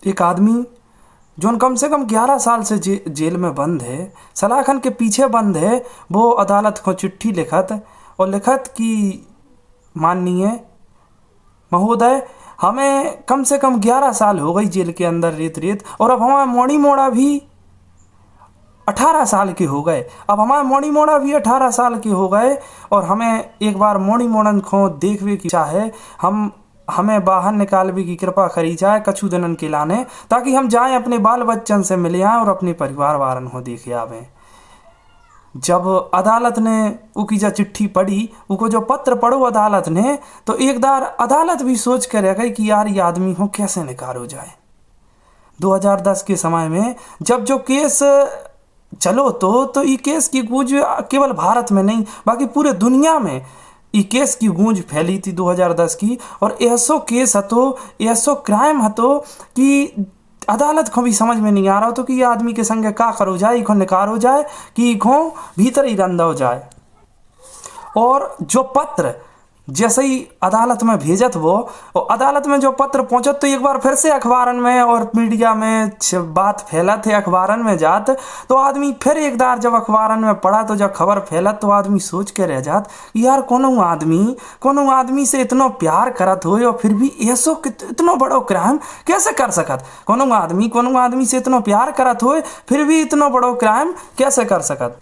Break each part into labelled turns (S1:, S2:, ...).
S1: एक आदमी जोन कम से कम 11 साल से जेल में बंद है, सलाखन के पीछे बंद है, वो अदालत को चिट्ठी लिखत और लिखत कि माननीय महोदय, हमें कम से कम 11 साल हो गई जेल के अंदर रेत रेत, और अब हमारा मोड़ी मोड़ा भी 18 साल के हो गए। अब हमारे मोड़ी मोड़ा भी 18 साल के हो गए और हमें एक बार मोड़ी मोड़न को देखने की इच्छा है। हमें बाहर निकालने की कृपा करी जाए कछु दिनन के लाने, ताकि हम जाएं अपने बाल बच्चन से मिले आएँ और अपने परिवार वारन को देखे आवें। जब अदालत ने उकी जो चिट्ठी पढ़ी, उको जो पत्र पढ़ो अदालत ने, तो एक बार अदालत भी सोच कर रह गई कि यार ये आदमी को कैसे निकालो जाए। 2010 के समय में जब जो केस चलो तो ये केस की गूंज केवल भारत में नहीं बाकी पूरे दुनिया में ये केस की गूंज फैली थी 2010 की। और ऐसो केस हतो, ऐसो क्राइम हतो कि अदालत को भी समझ में नहीं आ रहा तो कि ये आदमी के संगे का करो जाए, इको निकालो जाए कि इको भीतर ही रंदा हो जाए। और जो पत्र जैसे ही अदालत में भेजत वो, और अदालत में जो पत्र पहुंचत तो एक बार फिर से अखबारन में और मीडिया में बात फैला थे, अखबारन में जात तो आदमी फिर एक बार जब अखबारन में पढ़ा तो जब खबर फैलत तो आदमी सोच के रह जात यार कोनो आदमी से इतना प्यार करत हो और फिर भी ऐसो इतना बड़ो क्राइम कैसे कर सकत। कोनो आदमी से इतना प्यार करत हो फिर भी इतना बड़ो क्राइम कैसे कर सकत।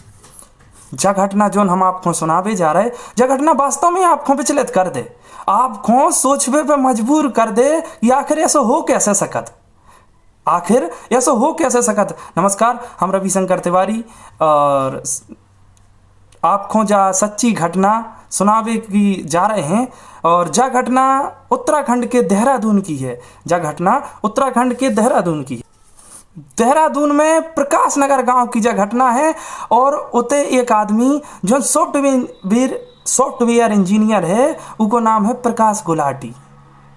S1: जह घटना जो हम आपको सुनावे जा रहे, जह घटना वास्तव में आपको विचलित कर दे, आपको सोचवे पे मजबूर कर दे कि आखिर ऐसा हो कैसे सकत। नमस्कार, हम रविशंकर तिवारी और आपको जा सच्ची घटना सुनावे की जा रहे हैं। और जह घटना उत्तराखंड के देहरादून की है। देहरादून में प्रकाश नगर गांव की जगह घटना है। और उते एक आदमी जो सॉफ्टवेयर इंजीनियर है, उको नाम है प्रकाश गुलाटी।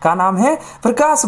S1: का नाम है प्रकाश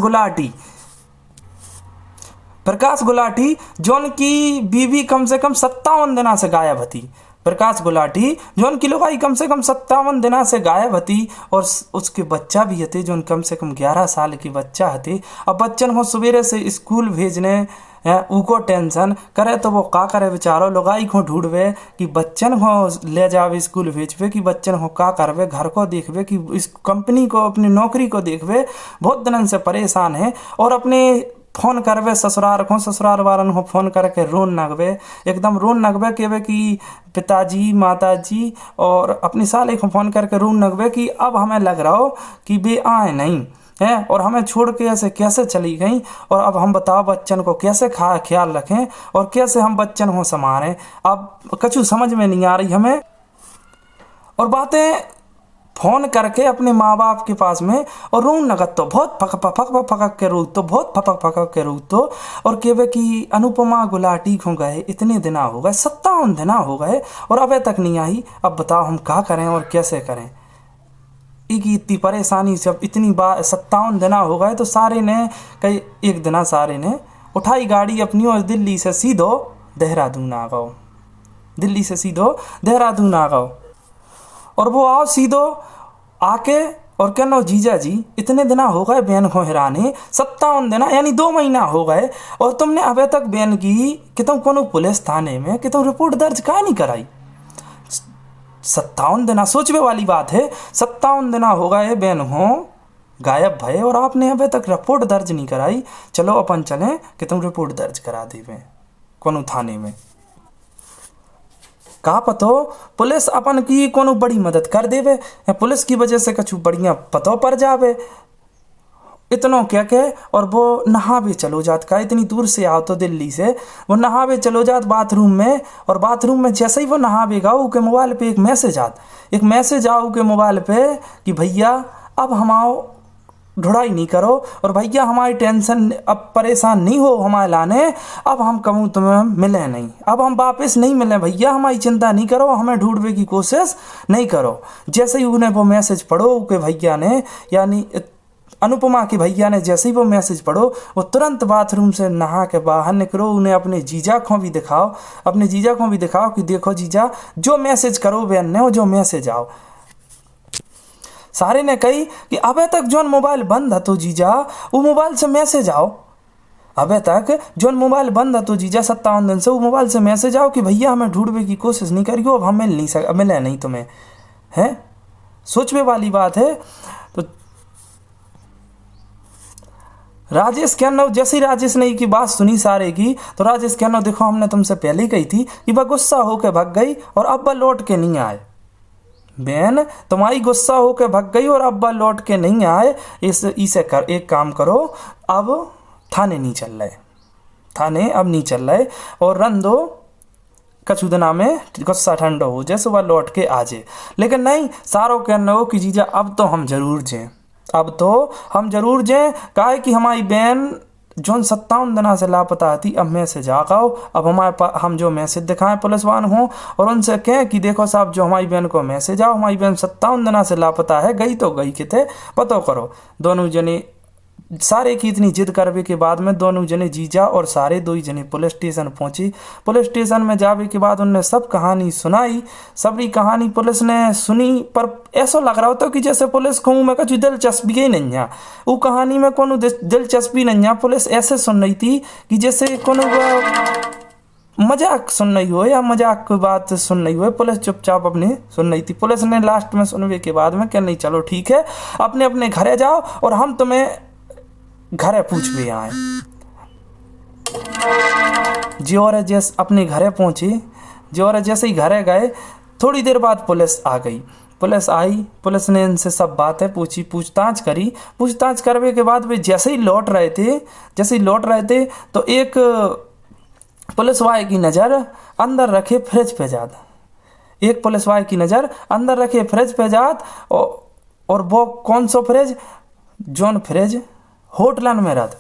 S1: गुलाटी जोन की बीवी कम से कम 57 दिना से गायब हती। प्रकाश गुलाटी जोन की लोगाई कम से कम 57 दिना से गायब हती और उसके बच्चा भी हते जोन कम से कम 11 साल की बच्चा हते। अब बच्चन को सवेरे से स्कूल भेजने उको टेंशन करे तो वो का करे बेचारो, लोगाई को ढूंढवे कि बच्चन को ले जावे स्कूल भेजवे कि बच्चन को का करवे, घर को देखवे कि इस कंपनी को अपनी नौकरी को देखवे। बहुत दिनन से परेशान है और अपने फोन करवे ससुराल वालन को फोन करके रोन नगवे कहवे कि पिताजी माताजी, और अपनी साले को फोन करके रोन नगवे कि अब हमें लग रहा हो कि वे आए नहीं है और हमें छोड़ के ऐसे कैसे चली गई, और अब हम बताओ बच्चन को कैसे ख्याल रखें और कैसे हम बच्चन को संभालें। अब कछु समझ में नहीं आ रही हमें। और बातें फोन करके अपने माँ बाप के पास में और रोन नगत तो बहुत फक के रो तो और कहवे कि अनुपमा गुलाटी खो गए, इतने दिना हो गए, 57 दिना हो गए और अबे तक नहीं आई। अब बताओ हम क्या करें और कैसे करें। इतनी परेशानी जब इतनी बार 57 दिना हो गए तो सारे ने उठाई गाड़ी अपनी और दिल्ली से सीधो देहरादून आ गओ। और वो आओ सीधो आके और कहना जीजा जी इतने दिना हो गए बहन को हैरानी, 57 दिना यानी 2 महीना हो गए और तुमने अबे तक बहन की कि तुम कोनो पुलिस थाने में कि तुम रिपोर्ट दर्ज काहे नहीं कराई। 57 दिना सोचने वाली बात है। 57 दिना हो गए बहन हो गायब भय और आपने अबे तक रिपोर्ट दर्ज नहीं कराई। चलो अपन चलें कि तुम रिपोर्ट दर्ज करा देवे कोनो थाने में। का पतो पुलिस अपन की कोनो बड़ी मदद कर देवे या पुलिस की वजह से कछु बढ़िया पतो पर जावे। इतनो क्या के और वो नहावे चलो जात का, इतनी दूर से आओ तो दिल्ली से वो नहावे चलो जात बाथरूम में, और बाथरूम में जैसे ही वो नहावेगा उसके मोबाइल पे एक मैसेज आओ के मोबाइल पे कि भैया अब हम आओ ढुड़ाई नहीं करो और भैया हमारी टेंशन अब परेशान नहीं हो हमारे लाने, अब हम कहूँ तुम्हें मिले नहीं, अब हम वापस नहीं मिले भैया, हमारी चिंता नहीं करो, हमें ढूंढने की कोशिश नहीं करो। जैसे ही उन्हें वो मैसेज पढ़ो के भैया ने यानी अनुपमा के भैया ने जैसे ही वो मैसेज पढ़ो वो तुरंत बाथरूम से नहा के बाहर निकलो। उन्हें अपने जीजा को भी दिखाओ कि देखो जीजा जो मैसेज करो बहन ने वो जो मैसेज आओ। सारे ने कही कि अबे तक जो मोबाइल बंद है तो जीजा वो मोबाइल से मैसेज आओ। अबे तक जोन मोबाइल बंद है तो जीजा 57 दिन से वो मोबाइल से मैसेज आओ कि भैया हमें ढूंढने की कोशिश नहीं करियो, अब हम मिल नहीं सक मिले नहीं तुम्हें, है सोचने वाली बात है। तो राजेश कहना, जैसे ही राजेश ने की बात सुनी सारे की, तो राजेश कहना देखो हमने तुमसे पहले ही कही थी कि वह गुस्सा होकर भाग गई और अब वह लौट के नहीं आए। बहन तुम्हारी गुस्सा होकर भाग गई और अब वह लौट के नहीं आए, इसे कर एक काम करो, अब थाने नहीं चल रहे, थाने अब नहीं चल रहे और रन दो कछुदना में गुस्सा ठंडा हो जैसे वह लौट के आ जाए। लेकिन नहीं, सारो कहना हो कि जीजा अब तो हम जरूर जाएं, अब तो हम जरूर जाएं, काहे कि हमारी बहन जोन 57 दिना से लापता थी, अब मैसेज आ गाओ, अब हम जो मैसेज दिखाएं पुलिस वाले हों और उनसे कहें कि देखो साहब जो हमारी बहन को मैसेज आओ, हमारी बहन 57 दिना से लापता है, गई तो गई किते पतो करो। दोनों जने सारे की इतनी जिद करने के बाद में दोनों जने जीजा और सारे दो ही जने पुलिस स्टेशन पहुंची। पुलिस स्टेशन में जाने के बाद उनने सब कहानी सुनाई, सबरी कहानी पुलिस ने सुनी, पर ऐसा लग रहा होता कि जैसे पुलिस को में कुछ दिलचस्पी ही नहीं है, वो कहानी में कोनो दिलचस्पी नहीं है। पुलिस ऐसे सुन रही थी कि जैसे कोनो मजाक सुन रही हो या मजाक की बात सुन रही हो। पुलिस चुपचाप अपने सुन रही थी। पुलिस ने लास्ट में सुनने के बाद में क्या नहीं चलो ठीक है अपने अपने घरे जाओ और हम तुम्हें घरे पूछ भी आए। ज्योर जैसे अपने घरे पहुंची, ज्योर जैसे ही घरे गए थोड़ी देर बाद पुलिस आ गई। पुलिस आई, पुलिस ने इनसे सब बातें पूछी, पूछताछ करी। पूछताछ करने के बाद वे जैसे ही लौट रहे थे तो एक पुलिस वाले की नज़र अंदर रखे फ्रिज पे जात, एक पुलिस वाले की नज़र अंदर रखे फ्रिज पे जात और वो कौन सा फ्रिज, जोन फ्रिज होटलन में रहता,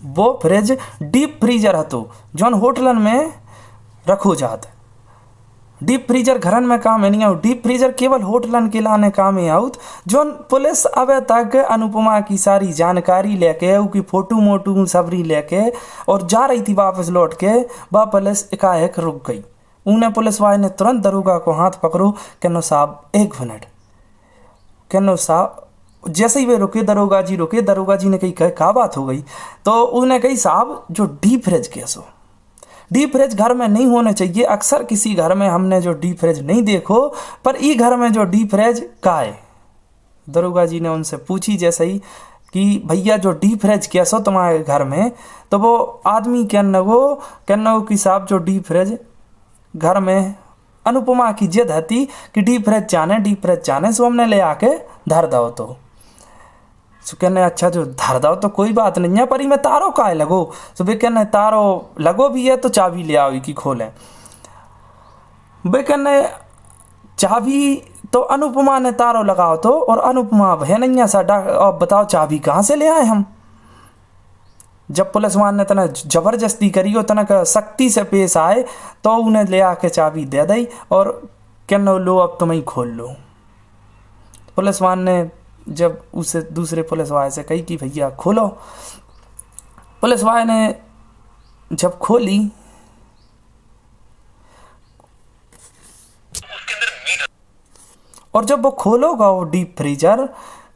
S1: वो फ्रिज डीप फ्रीजर हतो जोन होटलन में रखो जात। डीप फ्रीजर घरन में काम है नहीं आउट, डीप फ्रीजर केवल होटलन के लाने काम है आउट। जोन पुलिस अब तक अनुपमा की सारी जानकारी लेके उसकी फोटो मोटू सबरी लेके और जा रही थी वापस लौट के, वह पुलिस एकाएक रुक गई। उन्हें पुलिस वाले ने तुरंत दरोगा को हाथ पकड़ो, कहनो साहब 1 मिनट, कहनो साहब। जैसे ही वे रुके दरोगा जी ने कही क्या बात हो गई, तो उन्हें कही साहब जो डीप फ्रिज कैसो, डीप फ्रिज घर में नहीं होने चाहिए। अक्सर किसी घर में हमने जो डीप फ्रिज नहीं देखो, पर ई घर में जो डीप फ्रिज का है। दरोगा जी ने उनसे पूछी जैसे ही कि भैया जो डीप फ्रिज कैसो तुम्हारे घर में, तो वो आदमी कहना वो कि साहब जो डीप फ्रिज घर में अनुपमा की जिद हती कि डीप फ्रिज जाने सो हमने ले आके धर दो। तो कहने अच्छा जो धर दो तो कोई बात नहीं है, पर ही मैं तारो काहे लगो। तो वे कहने तारो लगो भी है तो चाबी ले आओ कि खोलें। वे कहने चाबी तो अनुपमा ने तारो लगाओ तो, और अनुपमा है नहीं है साडा, अब बताओ चाबी कहाँ से ले आए हम। जब पुलिस वाले ने तना जबरदस्ती करी हो, तना सख्ती से पेश आए, तो उन्हें ले आके चाबी दे दी और कहने लो अब तुम ही खोल लो। पुलिस वाले ने जब उसे दूसरे पुलिस वाले से कही कि भैया खोलो, पुलिस वाले ने जब खोली और जब वो खोलोगा वो डीप फ्रीजर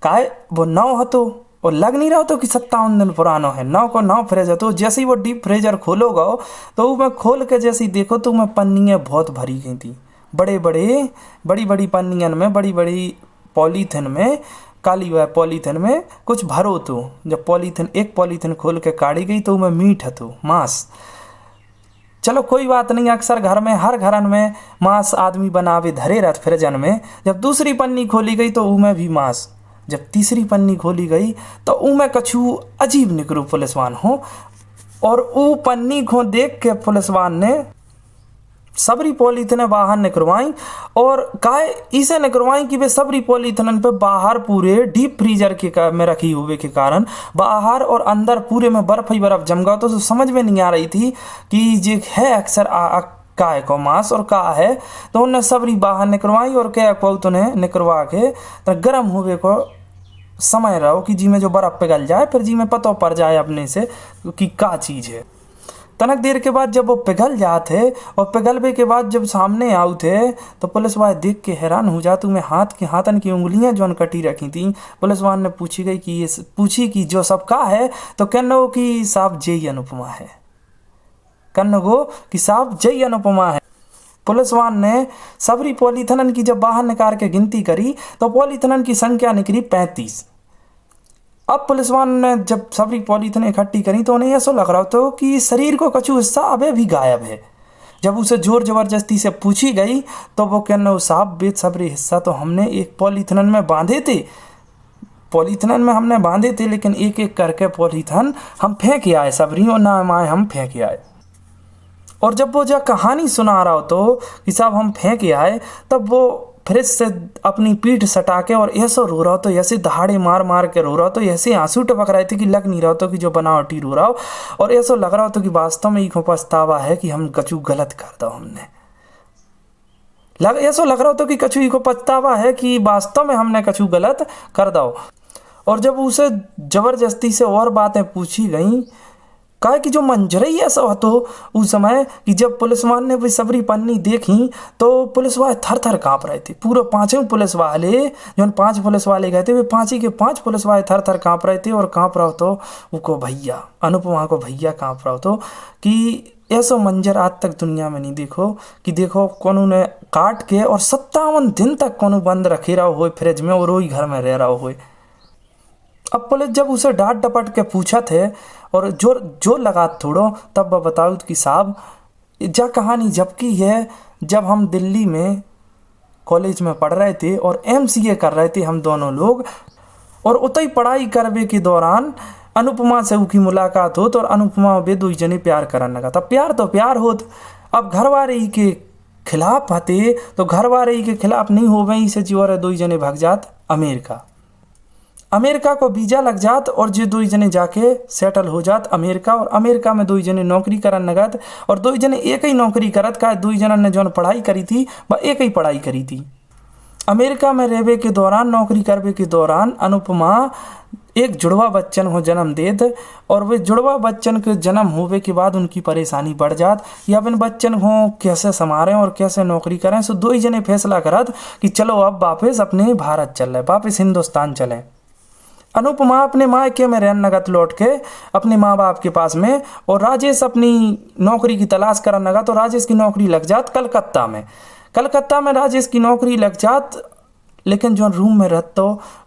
S1: का वो नौ हतो और लग नहीं रहा तो कि 57 दिन पुराना है, नौ को नौ फ्रिज है। तो जैसे ही वो डीप फ्रीजर खोलोगा तो मैं खोल के जैसे ही देखो तो मैं पन्नियाँ बहुत भरी गई थी, बड़ी बड़ी पन्नियन में, बड़ी बड़ी पॉलीथिन में, काली हुआ पॉलीथिन में कुछ भरो। तो जब एक पॉलीथिन खोल के काढ़ी गई तो मैं मीट है तो मांस। चलो कोई बात नहीं, अक्सर घर में हर घरन में मांस आदमी बनावे धरे रहत फ्रिजन में। जब दूसरी पन्नी खोली गई तो उमें भी मांस, जब तीसरी पन्नी खोली गई तो उमें कछु अजीब निकलू पुलिसवान हो। और वो पन्नी को देख के पुलिसवान ने सबरी पॉलीथिन बाहर निकलवाई और काहे इसे निकलवाई कि वे सबरी पॉलीथिन पे बाहर पूरे डीप फ्रीजर के में रखी हुए के कारण बाहर और अंदर पूरे में बर्फ ही बर्फ जम गया। तो समझ में नहीं आ रही थी कि ये है अक्सर काय को मांस और का है। तो उन्हें सबरी बाहर निकलवाई और क्या बहुत उन्हें निकलवा के तो गर्म हुए को समय रहो कि जी में जो बर्फ पिघल जाए, फिर जी में पता पड़ जाए अपने से कि क्या चीज़ है। तनक देर के बाद जब वो पिघल जाते और पिघलवे के बाद जब सामने आउ थे तो पुलिस वाले देख के हैरान हो जाते। में हाथन की उंगलियां जो कटी रखी थी। पुलिस वाले ने पूछी कि जो सबका है तो कहनो कि साहब जय अनुपमा है, कहनो गो कि साहब जय अनुपमा है। पुलिस वाले ने सबरी पॉलीथनन की जब बाहर निकाल के गिनती करी तो पॉलीथनन की संख्या निकली 35। अब पुलिस वालों ने जब सभी पॉलीथिन इकट्ठी करी तो उन्हें ऐसा लग रहा था कि शरीर को कछु हिस्सा अबे भी गायब है। जब उसे जोर जबरदस्ती से पूछी गई तो वो कहना साहब बेसब्री हिस्सा तो हमने एक पॉलीथिन में बांधे थे, पॉलीथिन में हमने बांधे थे, लेकिन एक एक करके पॉलीथिन हम फेंक आए, सबरी और नाम आए हम फेंक आए। और जब वो जब कहानी सुना रहा हो तो कि साहब हम फेंक आए, तब वो फ्रिज से अपनी पीठ सटा के और ऐसा रो रहा हो तो ऐसे दहाड़े मार मार के रो रहा हो तो ऐसे आंसू टपक रहे थे कि लग नहीं रहा हो कि जो बनावटी रो रहा हो। और ऐसा लग रहा हो कि वास्तव में एक पछतावा है कि हम कछु गलत कर दो, हमने ऐसा लग रहा हो कि कछु को पछतावा है कि वास्तव में हमने कछु गलत कर दो। और जब उसे जबरदस्ती से और बातें पूछी गई, कहा कि जो मंजर ही ऐसा हो तो उस समय कि जब पुलिस वाले ने भी सबरी पन्नी देखी तो पुलिस वाले थर थर काँप रहे थे। पूरे पांचों पुलिस वाले जो 5 पुलिस वाले गए थे वे 5 के 5 पुलिस वाले थर थर काँप रहे थे। और काँप रहा हो तो उनको भैया अनुपमा को भैया काँप रहा हो तो कि ऐसा मंजर आज तक दुनिया में नहीं देखो कि देखो कोनो ने काट के और 57 दिन तक कोनो बंद रखे रहा हो फ्रिज में और वही घर में रह रहा हो। अब पुलिस जब उसे डांट डपट के पूछा थे और जो लगा थोड़ो तब वह बताओ कि साहब जा कहानी जबकि है जब हम दिल्ली में कॉलेज में पढ़ रहे थे और MCA कर रहे थे हम दोनों लोग, और उतई पढ़ाई करने के दौरान अनुपमा से उनकी मुलाकात हो तो और अनुपमा वे दो जने प्यार करने लगा था। प्यार तो प्यार होत, अब घर वाले ही के खिलाफ हते तो घर वाले ही के खिलाफ नहीं हो गई से जो दो जने भाग जात अमेरिका को वीजा लग जात और जो 2 जने जाके सेटल हो जात अमेरिका। और अमेरिका में 2 जने नौकरी करन लगत और 2 जने एक ही नौकरी करत का 2 जनन ने जो पढ़ाई करी थी वह एक ही पढ़ाई करी थी। अमेरिका में रहने के दौरान नौकरी करने के दौरान अनुपमा एक जुड़वा बच्चन को जन्म देत और वे जुड़वा बच्चन के जन्म होने के बाद उनकी परेशानी बढ़ जात या इन बच्चन को कैसे संभालें और कैसे नौकरी करें। सो 2 जने फैसला करत कि चलो अब वापस अपने भारत चल रहे, वापस हिंदुस्तान चलें। अनुपमा अपने मायके में रहने लगत लौट के अपने माँ बाप के पास में, और राजेश अपनी नौकरी की तलाश करने लगा तो राजेश की नौकरी लग जात कलकत्ता में राजेश की नौकरी लग जात। लेकिन जो रूम में रहता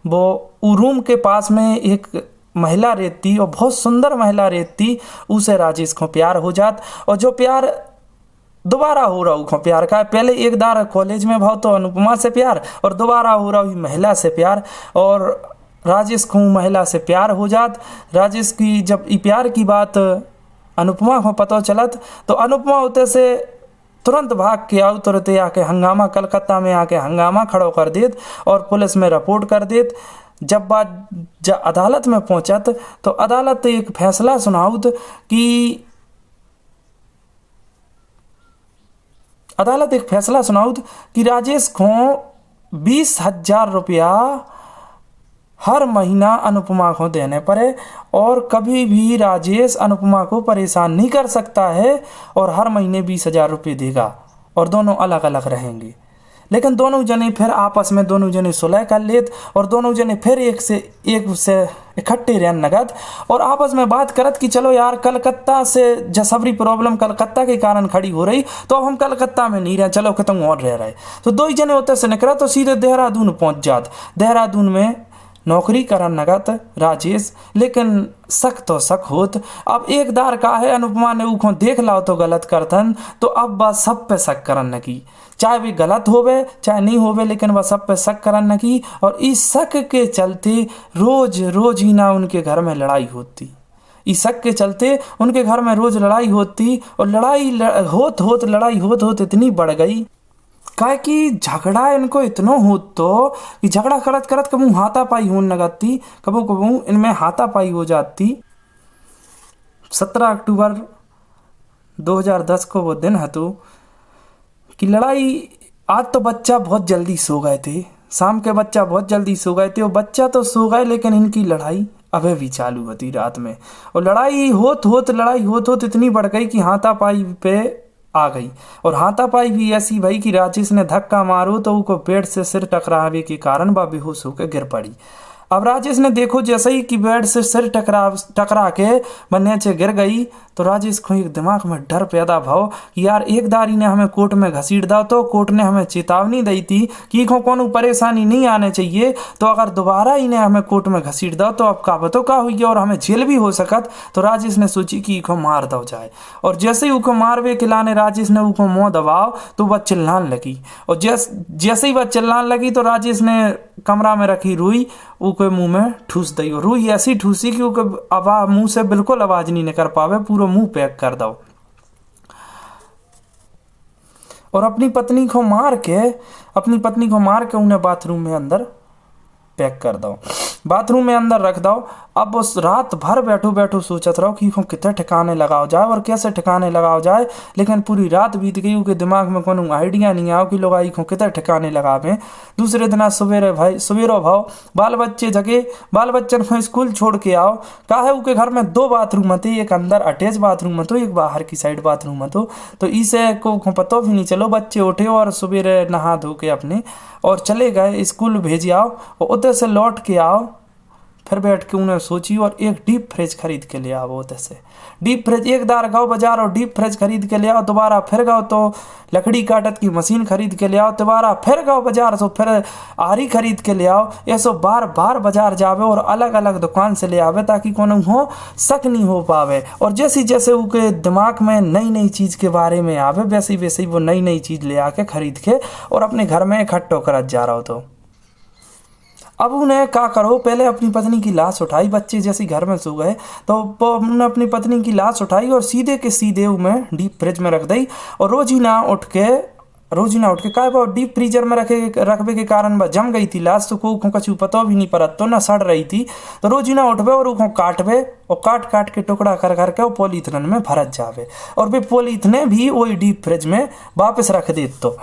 S1: वो रूम के पास में एक महिला रहती और बहुत सुंदर महिला रहती, उसे राजेश को प्यार हो जात। और जो प्यार दोबारा हो रहा हूँ प्यार का, पहले एक बार कॉलेज में भाव तो अनुपमा से प्यार और दोबारा हो रहा हूँ महिला से प्यार, और राजेश को महिला से प्यार हो जात। राजेश की जब प्यार की बात अनुपमा को पता चलत तो अनुपमा उते से तुरंत भाग के आओ, तुरंत आके हंगामा कलकत्ता में आके हंगामा खड़ो कर देत और पुलिस में रिपोर्ट कर देत। जब बात अदालत में पहुंचत तो अदालत एक फैसला सुनाउत कि राजेश को 20,000 रुपया हर महीना अनुपमा को देने पड़े और कभी भी राजेश अनुपमा को परेशान नहीं कर सकता है और हर महीने 20,000 रुपये देगा और दोनों अलग अलग रहेंगे। लेकिन दोनों जने फिर आपस में दोनों जने सुलह कर लेत और दोनों जने फिर एक से इकट्ठे रहने लगत और आपस में बात करत कि चलो यार कलकत्ता से जसवरी प्रॉब्लम कलकत्ता के कारण खड़ी हो रही तो अब हम कलकत्ता में नहीं रहे, चलो खत्म और रह रहे। तो 2 जने होते से निकला तो सीधे देहरादून पहुंच जात। देहरादून में नौकरी करन लगत राजेश, लेकिन शक तो शक होत। अब एक दार का है अनुपमा ने उखो देख लाओ तो गलत करतन तो अब बात सब पे शक करन लगी, चाहे भी गलत होवे चाहे नहीं होवे, लेकिन वह सब पे शक करन लगी। और इस शक के चलते रोज ही ना उनके घर में लड़ाई होती, इस शक के चलते उनके घर में रोज लड़ाई होती और लड़ाई होत इतनी बढ़ गई काहे कि झगड़ा इनको इतना हो तो कि झगड़ा करत करत कबू हाथापाई होने लगती, कबू इनमें हाथापाई हो जाती। 17 अक्टूबर 2010 को वो दिन है तो कि लड़ाई, आज तो बच्चा बहुत जल्दी सो गए थे, शाम के बच्चा बहुत जल्दी सो गए थे और बच्चा तो सो गए लेकिन इनकी लड़ाई अबे भी चालू होती रात में। और लड़ाई होत इतनी बढ़ गई कि हाथापाई पे आ गई। और हाथापाई भी ऐसी भाई कि राजेश ने धक्का मारो तो उसको पेड़ से सिर टकरावे के कारण वह बेहोश होकर गिर पड़ी। अब राजेश ने देखो जैसे ही कि बेड से सिर टकरा के वह नीचे गिर गई तो राजेश को एक दिमाग में डर पैदा भाव कि यार एक दारी ने हमें कोर्ट में घसीट दा तो कोर्ट ने हमें चेतावनी दी थी कि कोनो परेशानी नहीं आने चाहिए, तो अगर दोबारा इन्हें हमें कोर्ट में घसीट दा तो अब का बतो का हुई और हमें जेल भी हो सकत। तो राजेश ने सोची कि इको मार दो जाए। और जैसे ही उसको मारवे के लाने राजेश ने उसको मुँह दबाओ तो वह चिल्लाने लगी। और जैसे ही वह चिल्लाने लगी तो राजेश ने कमरा में रखी रुई उसके मुंह में ठूस दी। और रुई ऐसी ठूसी कि उसके मुंह से बिल्कुल आवाज नहीं निकल पावे, पूरा मुंह पैक कर दो। और अपनी पत्नी को मार के उन्हें बाथरूम में अंदर पैक कर दो, बाथरूम में अंदर रख दो। अब उस रात भर बैठो सोचत रहो कि कितने ठिकाने लगाओ जाए और कैसे ठिकाने लगाओ जाए, लेकिन पूरी रात बीत गई उसके दिमाग में कोनो आइडिया नहीं आओ कि लोग आई को कितने ठिकाने लगावे। दूसरे दिन सवेरो भाव बाल बच्चे जगे, बाल बच्चन को स्कूल छोड़ के आओ। का है उसके घर में 2 बाथरूम थे, एक अंदर अटैच बाथरूम तो एक बाहर की साइड बाथरूम तो इसे को पता भी नहीं चलो। बच्चे उठे और सवेरे नहा धो के अपने और चले गए स्कूल भेज आओ। और उधर से लौट के आओ, फिर बैठ के उन्हें सोची और एक डीप फ्रिज खरीद के ले आओ। उधर से डीप फ्रिज एक दार गाओ बाजार और डीप फ्रिज खरीद के ले आओ। दोबारा फिर गाओ तो लकड़ी काटत की मशीन खरीद के ले आओ। दोबारा फिर गाओ बाजार सो फिर आरी खरीद के ले आओ। ऐसो बार बार बाजार जावे और अलग अलग दुकान से ले आवे ताकि कोनो हो शक नहीं हो पावे। और जैसे जैसे उनके दिमाग में नई नई चीज के बारे में आवे वैसे वैसे वो नई नई चीज ले आके खरीद के और अपने घर में इकट्ठो करत जा रहा हो। तो अब उन्हें क्या करो, पहले अपनी पत्नी की लाश उठाई, बच्चे जैसे घर में सो गए तो उन्होंने अपनी पत्नी की लाश उठाई और सीधे के सीधे उन्हें डीप फ्रिज में रख दी। और रोज ही ना उठ के का डीप फ्रीजर में रखने के कारण वह जम गई थी लाश, तो को कछु पता भी नहीं पड़त तो ना सड़ रही थी। तो रोज ही ना उठवे और उसको काटवे और काट के टुकड़ा कर करके वो पॉलीथिन में भरत जावे और वे पॉलीथिन भी वही डीप फ्रिज में वापस रख दे। तो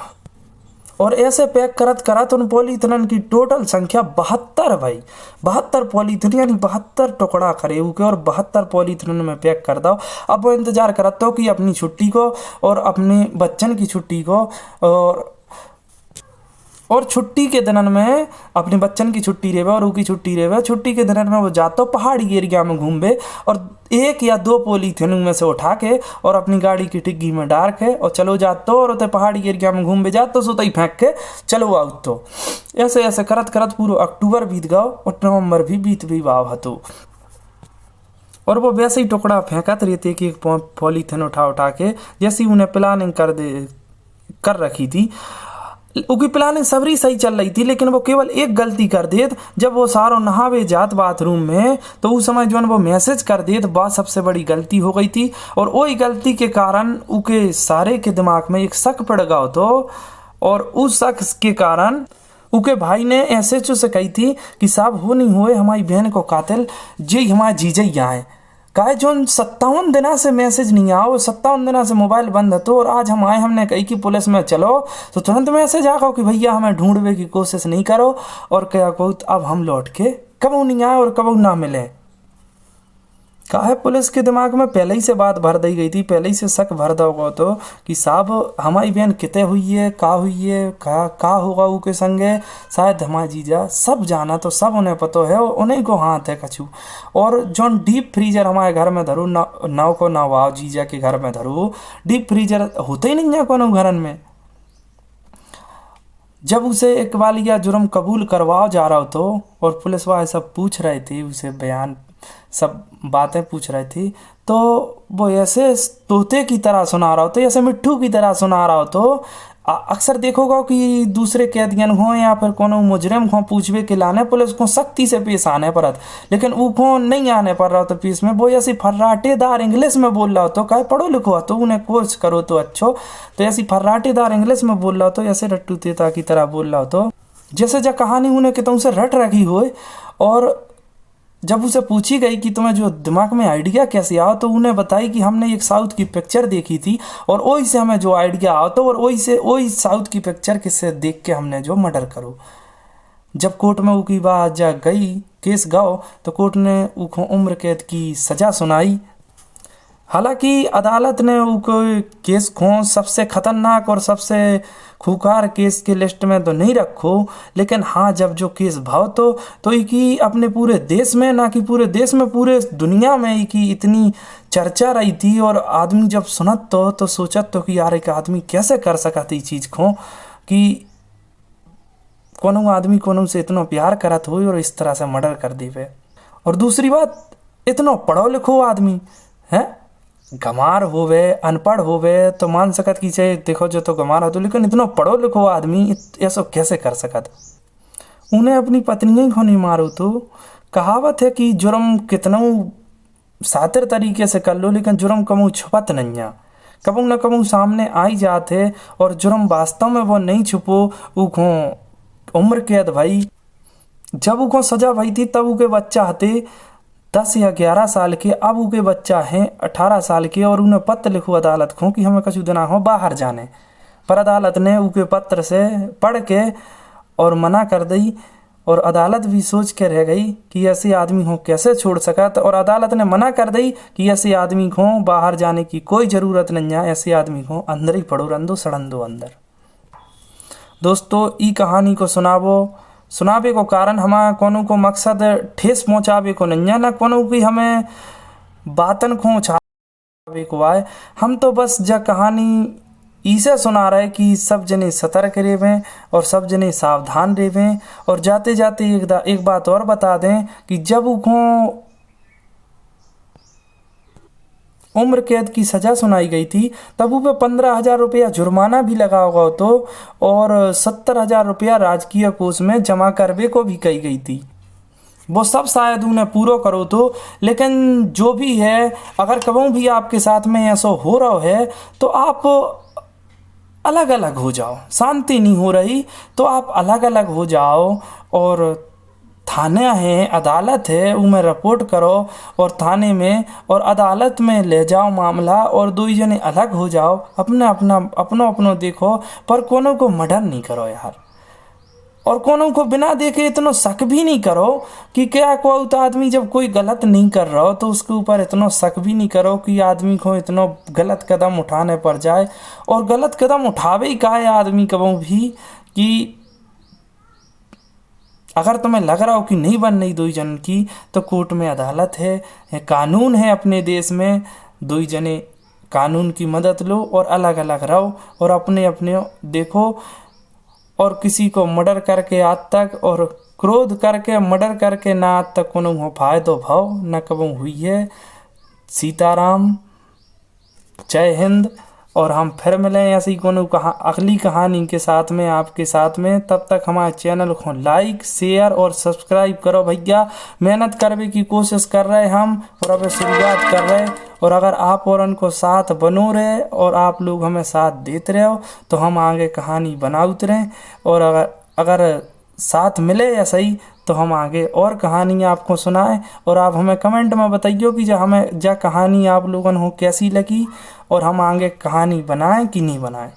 S1: और ऐसे पैक करत उन पॉलीथिन की टोटल संख्या 72 भाई 72 पॉलीथिन यानी 72 टुकड़ा करे उके और 72 पॉलीथिन में पैक कर दो। अब वो इंतजार करते हो कि अपनी छुट्टी को और अपने बच्चन की छुट्टी को और छुट्टी के दिनन में अपने बच्चन की छुट्टी रेवे और उनकी छुट्टी रेवे। छुट्टी के दिनन में वो जाते पहाड़ी एरिया में घूमबे और 1 या 2 पॉलीथिन में से उठा के और अपनी गाड़ी की टिग्गी में डाल के और चलो जाते और उतने पहाड़ी एरिया में घूमबे जाते सो तई फेंक के चलो आओ। तो ऐसे ऐसे करत पूरा अक्टूबर बीत गया और नवंबर भी बीत भी वाव हतो। और वो वैसे ही टुकड़ा फेंकत रहते कि एक पॉलीथिन उठा के जैसी उन्हें प्लानिंग कर रखी थी। उनकी प्लानिंग सबरी सही चल रही थी, लेकिन वो केवल एक गलती कर देत। जब वो सारो नहावे जात बाथरूम में तो उस समय जो वो मैसेज कर देत बात सबसे बड़ी गलती हो गई थी। और वही गलती के कारण उनके सारे के दिमाग में एक शक पड़ गया तो और उस शक के कारण उनके भाई ने एसएचओ से कही थी कि साहब हो नहीं हुए हमारी बहन को कातिल जी हमारे जीजा ही आए का जो 57 दिना से मैसेज नहीं आओ, 57 दिना से मोबाइल बंद तो और आज हम आए हमने कही कि पुलिस में चलो तो तुरंत मैसेज आ गया कि भैया हमें ढूंढने की कोशिश नहीं करो और क्या को अब हम लौट के कब नहीं आए और कब ना मिले। का है पुलिस के दिमाग में पहले ही से बात भर दी गई थी, पहले ही से शक भर दो गो तो कि साहब हमारी बहन कितने हुई है का होगा उसके संगे शायद हमारा जीजा सब जाना तो सब उन्हें पता है उन्हीं को हाथ है कछु। और जो डीप फ्रीजर हमारे घर में धरो नाव को नवाओ जीजा के घर में धरो डीप फ्रीजर होते ही नहीं है कोनो घरन में। जब उसे इकबालिया जुर्म कबूल करवाओ जा रहा हो तो और पुलिस वाले सब पूछ रहे थे उसे बयान सब बातें पूछ रही थी तो वो ऐसे तोते की तरह सुना रहा हो तो ऐसे मिट्ठू की तरह सुना रहा हो। तो अक्सर देखोगा कि दूसरे कैदियन हो या फिर कोनो मुजरिम को पूछवे के लाने पुलिस को सख्ती से पेश आने पड़त, लेकिन वो को नहीं आने पड़ रहा तो पेश में वो ऐसी फर्राटेदार इंग्लिश में बोल रहा हो तो कहे पढ़ो लिखो तो उन्हें कोर्स करो तो अच्छो। तो ऐसी फर्राटेदार इंग्लिश में बोल रहा हो तो ऐसे रट्टू तेता की तरह बोल रहा हो तो जैसे जब कहानी उन्हें कि तुमसे रट रखी हो। और जब उसे पूछी गई कि तुम्हें जो दिमाग में आइडिया कैसे आओ तो उन्हें बताई कि हमने एक साउथ की पिक्चर देखी थी और वही से हमें जो आइडिया आओ तो और वही साउथ की पिक्चर किससे देख के हमने जो मर्डर करो। जब कोर्ट में उसकी बात जा गई केस गयो तो कोर्ट ने उको उम्र कैद की सज़ा सुनाई। हालांकि अदालत ने उको केस को सबसे खतरनाक और सबसे खूंखार केस के लिस्ट में तो नहीं रखो, लेकिन हाँ जब जो केस भाव तो इकी अपने पूरे देश में, ना कि पूरे देश में, पूरे दुनिया में इकी इतनी चर्चा रही थी। और आदमी जब सुनत तो सोचत तो कि यार एक आदमी कैसे कर सकत ई चीज़ को कि कोनो आदमी कोनो से इतना प्यार करत हो और इस तरह से मर्डर कर दीवे। और दूसरी बात, इतना पढ़ो लिखो आदमी है, गंवार होवे अनपढ़ होवे तो मान सकत कि चाहे देखो जो तो गंवार हो तो, लेकिन इतना पढ़ो लिखो आदमी ऐसा कैसे कर सकत। उन्हें अपनी पत्नी को नहीं मारो तो कहावत है कि जुर्म कितना सातिर तरीके से कर लो लेकिन जुर्म कमू छुपत नहीं है, कबू न कबू सामने आई जाते। और जुर्म वास्तव में वो नहीं छुपो, उको उम्र कैद भाई। जब उको सजा भई थी तब उके बच्चा हते 10 या 11 साल के, अब उनके बच्चा हैं 18 साल के। और उन्हें पत्र लिखो अदालत को कि हमें कछु दिना हो बाहर जाने, पर अदालत ने उनके पत्र से पढ़ के और मना कर दी। और अदालत भी सोच के रह गई कि ऐसे आदमी को कैसे छोड़ सकत। और अदालत ने मना कर दी कि ऐसे आदमी को बाहर जाने की कोई ज़रूरत नहीं है, ऐसे आदमी को अंदर ही पड़ो रंदो सड़न दो अंदर। दोस्तों ई कहानी को सुनावे को कारण हमारा कोनो को मकसद ठेस पहुँचावे को नहीं है, ना कोनो की हमें बातन को उछावे को आए। हम तो बस जब कहानी इसे सुना रहे कि सब जने सतर्क रहें और सब जने सावधान रहें। और जाते जाते एक बात और बता दें कि जब उनको उम्र कैद की सज़ा सुनाई गई थी तब ऊपर 15,000 रुपया जुर्माना भी लगा हुआ तो और 70,000 रुपया राजकीय कोष में जमा करवे को भी कही गई थी। वो सब शायद उन्हें पूरा करो तो, लेकिन जो भी है अगर कभी भी आपके साथ में ऐसा हो रहा है तो आप अलग अलग हो जाओ। शांति नहीं हो रही तो आप अलग अलग हो जाओ और थाने है, अदालत है, उनमें रिपोर्ट करो और थाने में और अदालत में ले जाओ मामला और दो जने अलग हो जाओ, अपना देखो, पर कोनो को मर्डर नहीं करो यार। और कोनो को बिना देखे इतना शक भी नहीं करो कि क्या कोई तो आदमी जब कोई गलत नहीं कर रहा हो तो उसके ऊपर इतना शक भी नहीं करो कि आदमी को इतना गलत कदम उठाने पर जाए। और गलत कदम उठावे ही का है आदमी कभी भी कि अगर तुम्हें लग रहा हो कि नहीं बन रही दो जन की तो कोर्ट में अदालत है, कानून है अपने देश में, दो जने कानून की मदद लो और अलग अलग रहो और अपने अपने देखो। और किसी को मर्डर करके आज तक और क्रोध करके मर्डर करके ना आज तक कोनो हो फायदो भाव न कबू हुई है। सीताराम, जय हिंद। और हम फिर मिलें ऐसी कोनो अगली कहानी के साथ में आपके साथ में। तब तक हमारे चैनल को लाइक शेयर और सब्सक्राइब करो भैया। मेहनत करने की कोशिश कर रहे हम और अब शुरुआत कर रहे। और अगर आप और उनको साथ बनो रहे और आप लोग हमें साथ देते रहे हो तो हम आगे कहानी बनाते रहें। और अगर साथ मिले या सही तो हम आगे और कहानी आपको सुनाएं। और आप हमें कमेंट में बताइए कि जो कहानी आप लोगों को कैसी लगी और हम आगे कहानी बनाएं कि नहीं बनाएं।